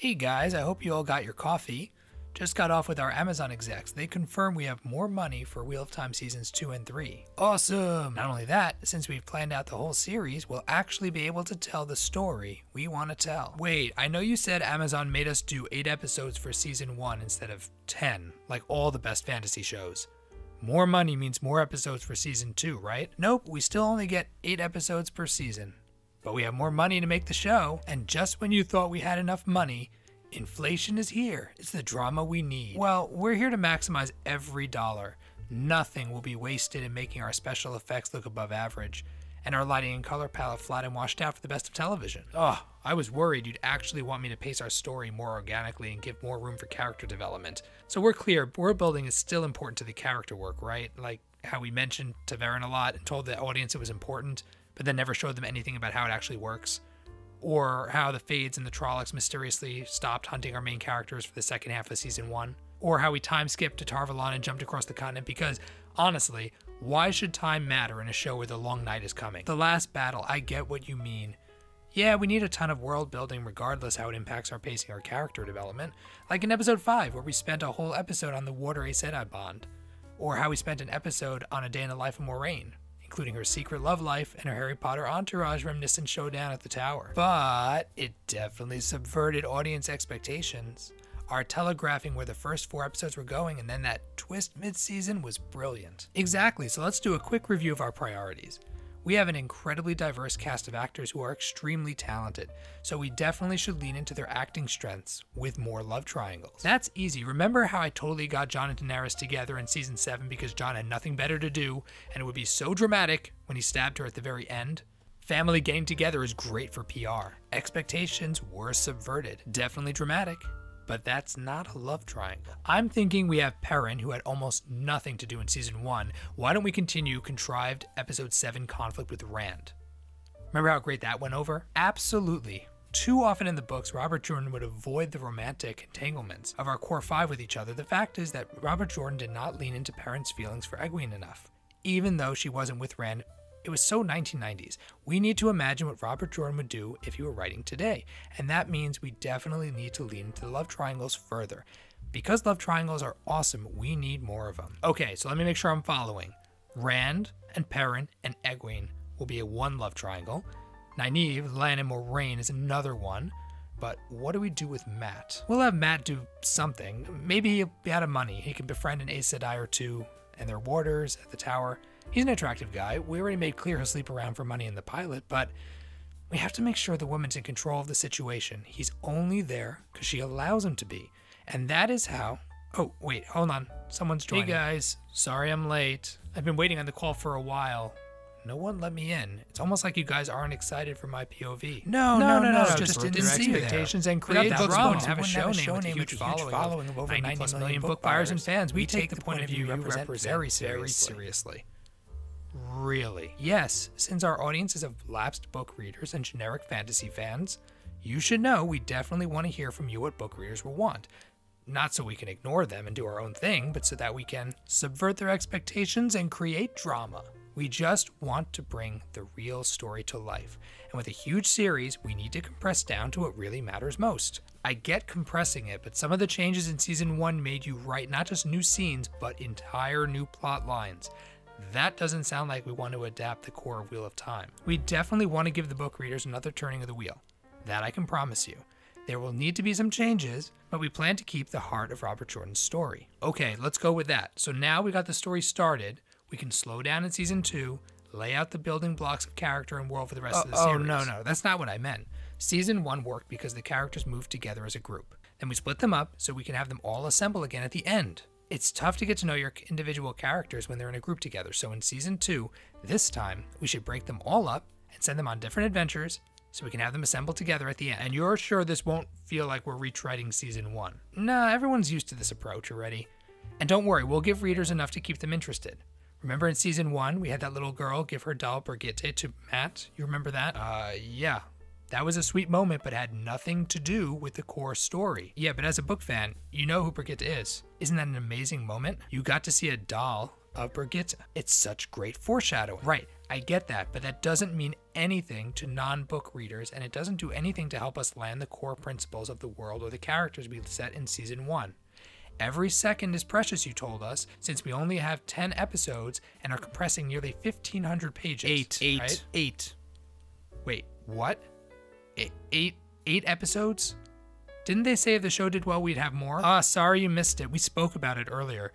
Hey guys, I hope you all got your coffee. Just got off with our Amazon execs. They confirm we have more money for Wheel of Time Seasons 2 and 3. Awesome! Not only that, since we've planned out the whole series, we'll actually be able to tell the story we want to tell. Wait, I know you said Amazon made us do 8 episodes for Season 1 instead of 10, like all the best fantasy shows. More money means more episodes for Season 2, right? Nope, we still only get 8 episodes per season. But we have more money to make the show, and just when you thought we had enough money, inflation is here. It's the drama we need. Well, we're here to maximize every dollar. Nothing will be wasted in making our special effects look above average, and our lighting and color palette flat and washed out for the best of television. Oh, I was worried you'd actually want me to pace our story more organically and give more room for character development. So we're clear, world building is still important to the character work, right? Like how we mentioned Taverin a lot and told the audience it was important, but then never showed them anything about how it actually works. Or how the Fades and the Trollocs mysteriously stopped hunting our main characters for the second half of Season 1. Or how we time skipped to Tarvalon and jumped across the continent because, honestly, why should time matter in a show where the long night is coming? The last battle, I get what you mean. Yeah, we need a ton of world building regardless how it impacts our pacing or character development. Like in Episode 5, where we spent a whole episode on the Water Aes Sedai bond. Or how we spent an episode on A Day in the Life of Moraine, including her secret love life and her Harry Potter entourage reminiscent showdown at the tower. But it definitely subverted audience expectations. Our telegraphing where the first 4 episodes were going and then that twist mid-season was brilliant. Exactly, so let's do a quick review of our priorities. We have an incredibly diverse cast of actors who are extremely talented, so we definitely should lean into their acting strengths with more love triangles. That's easy. Remember how I totally got Jon and Daenerys together in Season 7 because Jon had nothing better to do, and it would be so dramatic when he stabbed her at the very end? Family getting together is great for PR. Expectations were subverted. Definitely dramatic. But that's not a love triangle. I'm thinking we have Perrin, who had almost nothing to do in Season 1. Why don't we continue contrived Episode 7 conflict with Rand? Remember how great that went over? Absolutely. Too often in the books, Robert Jordan would avoid the romantic entanglements of our core 5 with each other. The fact is that Robert Jordan did not lean into Perrin's feelings for Egwene enough. Even though she wasn't with Rand, it was so 1990s. We need to imagine what Robert Jordan would do if he were writing today. And that means we definitely need to lean into the love triangles further. Because love triangles are awesome, we need more of them. Okay, so let me make sure I'm following. Rand and Perrin and Egwene will be a 1 love triangle. Nynaeve, Lan, and Moraine is another one. But what do we do with Matt? We'll have Matt do something. Maybe he'll be out of money. He can befriend an Aes Sedai or 2 and their warders at the tower. He's an attractive guy. We already made clear he'll sleep around for money in the pilot, but we have to make sure the woman's in control of the situation. He's only there because she allows him to be. And that is how... Oh, wait, hold on. Someone's joining. Hey guys, sorry I'm late. I've been waiting on the call for a while. No one let me in. It's almost like you guys aren't excited for my POV. No. Just didn't see expectations and create drama. Have a show name with a huge following of over 90 million book buyers and fans. We take the point of view you represent very seriously. Really? Yes, since our audience is of lapsed book readers and generic fantasy fans, you should know we definitely want to hear from you what book readers will want. Not so we can ignore them and do our own thing, but so that we can subvert their expectations and create drama. We just want to bring the real story to life. And with a huge series, we need to compress down to what really matters most. I get compressing it, but some of the changes in Season 1 made you write not just new scenes, but entire new plot lines. That doesn't sound like we want to adapt the core of Wheel of Time. We definitely want to give the book readers another turning of the wheel. That I can promise you. There will need to be some changes, but we plan to keep the heart of Robert Jordan's story. Okay, let's go with that. So now we got the story started, we can slow down in Season 2, lay out the building blocks of character and world for the rest of the series. Oh, no, that's not what I meant. Season 1 worked because the characters moved together as a group. Then we split them up so we can have them all assemble again at the end. It's tough to get to know your individual characters when they're in a group together, so in Season 2, this time, we should break them all up and send them on different adventures so we can have them assembled together at the end. And you're sure this won't feel like we're retreading Season 1? Nah, everyone's used to this approach already. And don't worry, we'll give readers enough to keep them interested. Remember in Season 1, we had that little girl give her doll Brigitte to Matt? You remember that? Yeah. That was a sweet moment, but had nothing to do with the core story. Yeah, but as a book fan, you know who Brigitte is. Isn't that an amazing moment? You got to see a doll of Brigitte. It's such great foreshadowing. Right, I get that, but that doesn't mean anything to non-book readers, and it doesn't do anything to help us land the core principles of the world or the characters we set in Season 1. Every second is precious, you told us, since we only have 10 episodes and are compressing nearly 1,500 pages. Eight. Wait, what? Eight episodes? Didn't they say if the show did well, we'd have more? Sorry you missed it. We spoke about it earlier.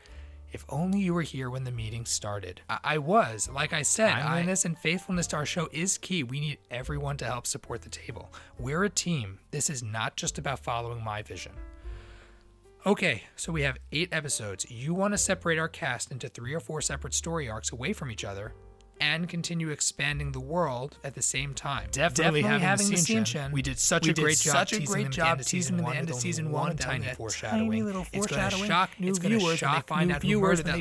If only you were here when the meeting started. I was. Like I said, timeliness and faithfulness to our show is key. We need everyone to help support the table. We're a team. This is not just about following my vision. Okay, so we have 8 episodes. You want to separate our cast into 3 or 4 separate story arcs away from each other and continue expanding the world at the same time. Definitely having the scene. We did such a great job teasing them at the end of season 1 with tiny foreshadowing. It's going to shock new viewers when they find out who murdered that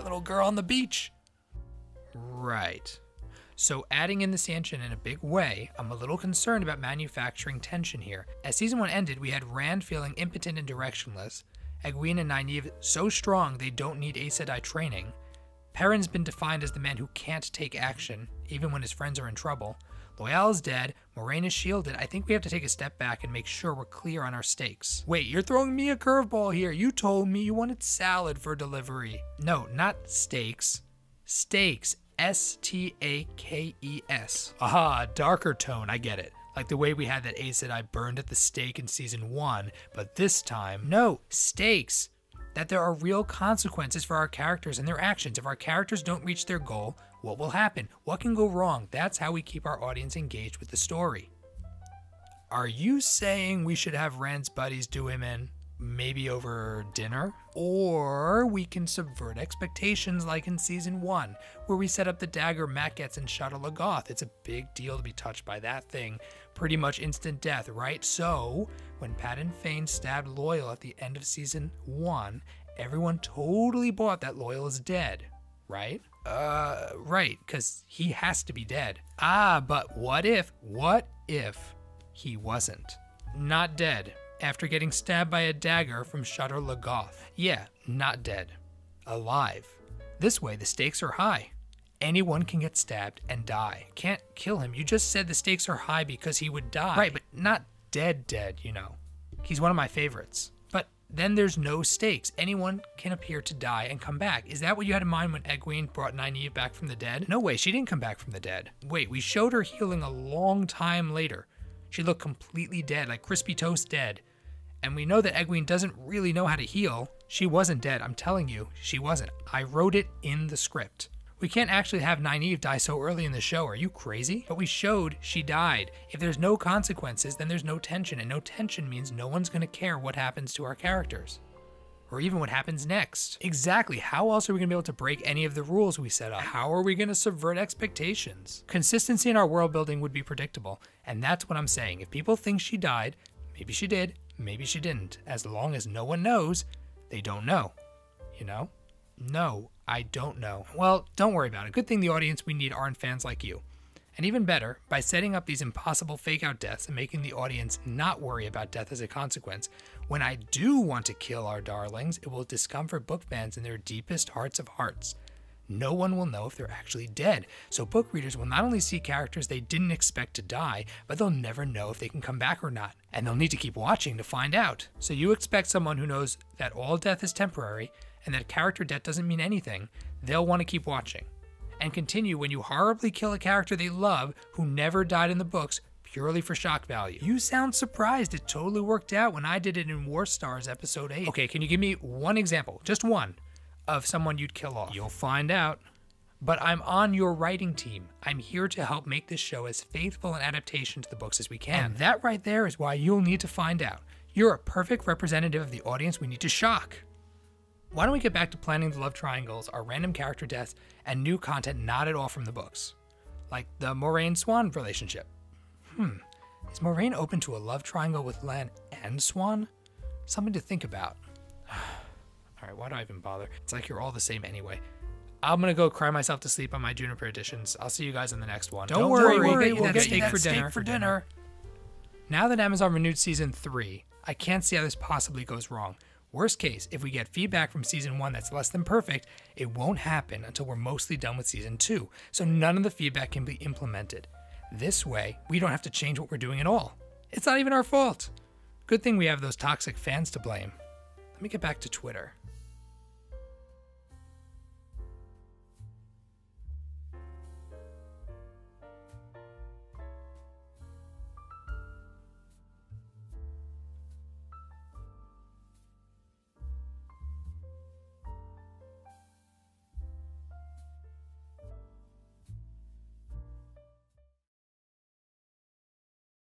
little girl on the beach. Right. So adding in the Sanchin in a big way, I'm a little concerned about manufacturing tension here. As season 1 ended, we had Rand feeling impotent and directionless, Egwene and Nynaeve so strong they don't need Aes Sedai training, Perrin's been defined as the man who can't take action, even when his friends are in trouble. Loial is dead, Moiraine is shielded. I think we have to take a step back and make sure we're clear on our stakes. Wait, you're throwing me a curveball here. You told me you wanted salad for delivery. No, not stakes. Stakes. S-T-A-K-E-S. Aha, darker tone, I get it. Like the way we had that Aes Sedai burned at the stake in season 1, but this time, no, stakes. That there are real consequences for our characters and their actions. If our characters don't reach their goal, what will happen? What can go wrong? That's how we keep our audience engaged with the story. Are you saying we should have Rand's buddies do him in? Maybe over dinner? Or we can subvert expectations like in season 1, where we set up the dagger Mat gets in Shudder Lagoth. It's a big deal to be touched by that thing. Pretty much instant death, right? So, when Padan Fain stabbed Loial at the end of season 1, everyone totally bought that Loial is dead, right? Right, because he has to be dead. But what if he wasn't? Not dead. After getting stabbed by a dagger from Shudder Lagoth. Yeah, not dead. Alive. This way, the stakes are high. Anyone can get stabbed and die. Can't kill him. You just said the stakes are high because he would die. Right, but not dead, you know. He's one of my favorites. But then there's no stakes. Anyone can appear to die and come back. Is that what you had in mind when Egwene brought Nynaeve back from the dead? No way, she didn't come back from the dead. Wait, we showed her healing a long time later. She looked completely dead, like crispy toast dead. And we know that Egwene doesn't really know how to heal. She wasn't dead, I'm telling you, she wasn't. I wrote it in the script. We can't actually have Nynaeve die so early in the show, are you crazy? But we showed she died. If there's no consequences, then there's no tension, and no tension means no one's gonna care what happens to our characters. Or even what happens next. Exactly, how else are we gonna be able to break any of the rules we set up? How are we gonna subvert expectations? Consistency in our world building would be predictable, and that's what I'm saying. If people think she died, maybe she did, maybe she didn't. As long as no one knows, they don't know. You know? No, I don't know. Well, don't worry about it. Good thing the audience we need aren't fans like you. And even better, by setting up these impossible fake-out deaths and making the audience not worry about death as a consequence, when I do want to kill our darlings, it will discomfort book fans in their deepest hearts of hearts. No one will know if they're actually dead, so book readers will not only see characters they didn't expect to die, but they'll never know if they can come back or not, and they'll need to keep watching to find out. So you expect someone who knows that all death is temporary, and that character death doesn't mean anything, they'll want to keep watching. And continue when you horribly kill a character they love who never died in the books purely for shock value. You sound surprised. It totally worked out when I did it in War Stars episode 8. Okay, can you give me one example, just one, of someone you'd kill off? You'll find out. But I'm on your writing team. I'm here to help make this show as faithful an adaptation to the books as we can. And that right there is why you'll need to find out. You're a perfect representative of the audience we need to shock. Why don't we get back to planning the love triangles, our random character deaths, and new content not at all from the books? Like the Moiraine-Swan relationship. Is Moiraine open to a love triangle with Lan and Swan? Something to think about. Alright, why do I even bother? It's like you're all the same anyway. I'm gonna go cry myself to sleep on my Juniper editions. I'll see you guys in the next one. Don't worry, we'll get you that steak for dinner. Now that Amazon renewed season 3, I can't see how this possibly goes wrong. Worst case, if we get feedback from season 1 that's less than perfect, it won't happen until we're mostly done with season 2, so none of the feedback can be implemented. This way, we don't have to change what we're doing at all. It's not even our fault. Good thing we have those toxic fans to blame. Let me get back to Twitter.